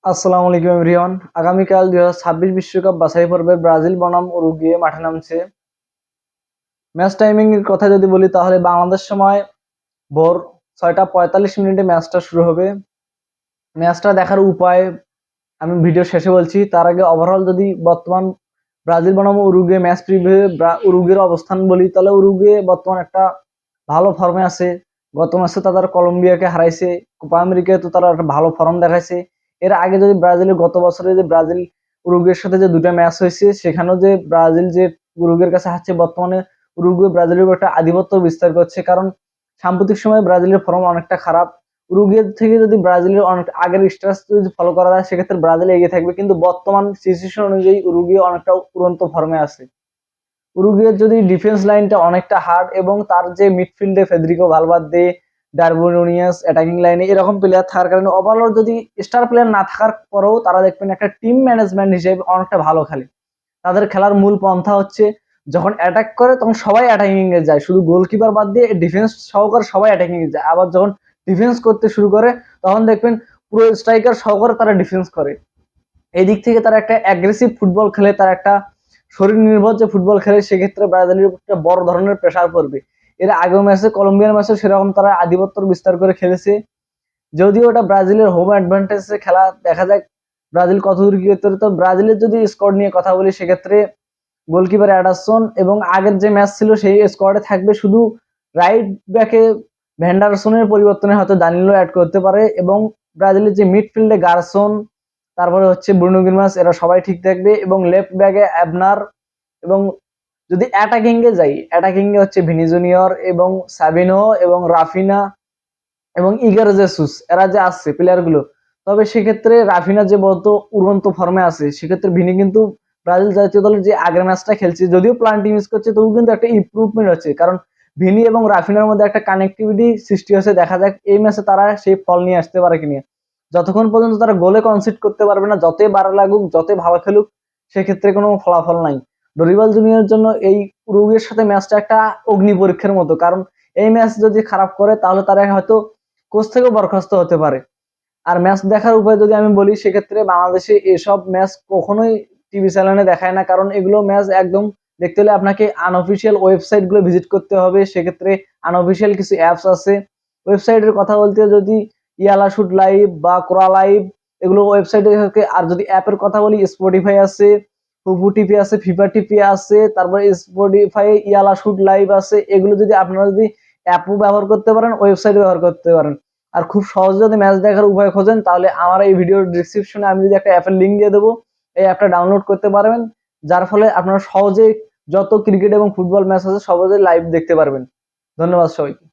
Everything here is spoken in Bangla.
আসসালামু আলাইকুম এভরিওয়ান। আগামীকাল 2026 বিশ্বকাপ বাছাই পর্বে ব্রাজিল বনাম উরুগুয়ে মাঠে নামছে। ম্যাচ টাইমিং এর কথা যদি বলি তাহলে বাংলাদেশ সময় ভোর 6টা 45 মিনিটে ম্যাচটা শুরু হবে। ম্যাচটা দেখার উপায় আমি ভিডিও শেষে বলছি। তার আগে ওভারঅল যদি বর্তমান ব্রাজিল বনাম উরুগুয়ে ম্যাচ প্রিভিউ উরুগুয়ের অবস্থান বলি তাহলে উরুগুয়ে বর্তমান একটা ভালো ফর্মে আছে। গত ম্যাচে তাদের কলম্বিয়াকে হারাইছে। কোপা আমেরিকায় তো তারা একটা ভালো ফর্ম দেখাইছে। এর আগে যদি ব্রাজিলের গত বছরে যে ব্রাজিল উরুগুয়ের সাথে যে দুটা ম্যাচ হয়েছে সেখানেও যে ব্রাজিল যে উরুগুয়ের কাছে হারছে, বর্তমানে উরুগুয়ে ব্রাজিলের উপর একটা আধিপত্য বিস্তার করছে। কারণ সাম্প্রতিক সময়ে ব্রাজিলের ফর্ম অনেকটা খারাপ। উরুগুয়ে থেকে যদি ব্রাজিলের অনেক আগের স্ট্যাটাস যদি ফলো করা যায় সেক্ষেত্রে ব্রাজিল এগিয়ে থাকবে, কিন্তু বর্তমান সিচুয়েশন অনুযায়ী উরুগুয়ে অনেকটা উড়ন্ত ফর্মে আছে। উরুগুয়ের যদি ডিফেন্স লাইনটা অনেকটা হার্ড এবং তার যে মিডফিল্ডে ফেদরিকো ভালভার্দে, ডারউইন নুনিয়েস অ্যাটাকিং লাইনে এরকম প্লেয়ার থাকার কারণে ওভারঅল যদি স্টার প্লেয়ার না থাকার পরেও তারা দেখবেন একটা টিম ম্যানেজমেন্ট হিসেবে অনেকটা ভালো খেলে। তাদের খেলার মূল পন্থা হচ্ছে যখন অ্যাটাক করে তখন সবাই অ্যাটাকিং এ যায়, শুধু গোলকিপার বাদ দিয়ে ডিফেন্স সহকারে সবাই অ্যাটাকিং এ যায়। আবার যখন ডিফেন্স করতে শুরু করে তখন দেখবেন পুরো স্ট্রাইকার সহকারে তারা ডিফেন্স করে। এই দিক থেকে তারা একটা অ্যাগ্রেসিভ ফুটবল খেলে, তারা একটা শরীর নির্ভর যে ফুটবল খেলে, সেক্ষেত্রে ব্রাজিলের উপর একটা বড় ধরনের প্রেসার পড়বে। এর আগের ম্যাচে কলম্বিয়ার ম্যাচে সেরকম তারা আধিপত্য বিস্তার করে খেলেছে। যদিও এটা ব্রাজিলের হোম অ্যাডভান্টেজে খেলা, দেখা যাক ব্রাজিল কতদূর কি করতে পারে। তো ব্রাজিলের যদি স্কোয়াড নিয়ে কথা বলি সেক্ষেত্রে গোলকিপার অ্যাডারসন এবং আগের যে ম্যাচ ছিল সেই স্কোয়াডে থাকবে শুধু রাইট ব্যাকে ভ্যান্ডারসনের পরিবর্তনে হয়তো দানিলো অ্যাড করতে পারে, এবং ব্রাজিলের যে মিডফিল্ডে গারসন, তারপরে হচ্ছে ব্রুনো গিমারেস, এরা সবাই ঠিক থাকবে এবং লেফট ব্যাকে অ্যাবনার। এবং যদি অ্যাটাকিং এ যাই, অ্যাটাকিং এ হচ্ছে ভিনি জুনিয়র এবং সাবিনো এবং রাফিনা এবং ইগার জেসুস, এরা যে আসছে প্লেয়ার গুলো। তবে সেক্ষেত্রে রাফিনা যে বলত উড়ন্ত ফর্মে আছে, সেক্ষেত্রে ভিনি কিন্তু ব্রাজিল জাতীয় দলের যে আগের ম্যাচটা খেলছে, যদিও প্লান্টি মিস করছে তবু কিন্তু একটা ইমপ্রুভমেন্ট হচ্ছে, কারণ ভিনি এবং রাফিনার মধ্যে একটা কানেক্টিভিটি সৃষ্টি হয়েছে। দেখা যাক এই ম্যাচে তারা সেই ফল নিয়ে আসতে পারে কিনা। যতক্ষণ পর্যন্ত তারা গোলে কনসিড করতে পারবে না, যতই বাড়া লাগুক যতই ভালো খেলুক, সেক্ষেত্রে কোনো ফলাফল নাই। ডরিবাল জুনিয়রের জন্য এই উরুগুয়ের সাথে ম্যাচটা একটা অগ্নি পরীক্ষার মতো, কারণ এই ম্যাচ যদি খারাপ করে তাহলে তারা হয়তো কোচ থেকেও বরখাস্ত হতে পারে। আর ম্যাচ দেখার উপায় যদি আমি বলি সেক্ষেত্রে বাংলাদেশে এসব ম্যাচ কখনোই টিভি চ্যানেলে দেখায় না, কারণ এগুলো ম্যাচ একদম দেখতে হলে আপনাকে আনঅফিসিয়াল ওয়েবসাইট গুলো ভিজিট করতে হবে। সেক্ষেত্রে আনঅফিসিয়াল কিছু অ্যাপস আছে। ওয়েবসাইটের কথা বলতে যদি ইয়ালা শুট লাইভ বা কোরা লাইভ, এগুলো ওয়েবসাইটে থাকে। আর যদি অ্যাপের কথা বলি স্পটিফাই আছে, হুবু টিভি আছে, ফিফা টিভি আছে, তারপরে স্পটিফাই ইয়ালা শুট লাইভ আছে। এগুলো যদি আপনারা যদি অ্যাপও ব্যবহার করতে পারেন, ওয়েবসাইটও ব্যবহার করতে পারেন। আর খুব সহজে যদি ম্যাচ দেখার উপায় খোঁজেন তাহলে আমার এই ভিডিওর ডিসক্রিপশনে আমি যদি একটা অ্যাপের লিঙ্ক দিয়ে দেবো, এই অ্যাপটা ডাউনলোড করতে পারবেন, যার ফলে আপনারা সহজে যত ক্রিকেট এবং ফুটবল ম্যাচ আছে সহজে লাইভ দেখতে পারবেন। ধন্যবাদ সবাইকে।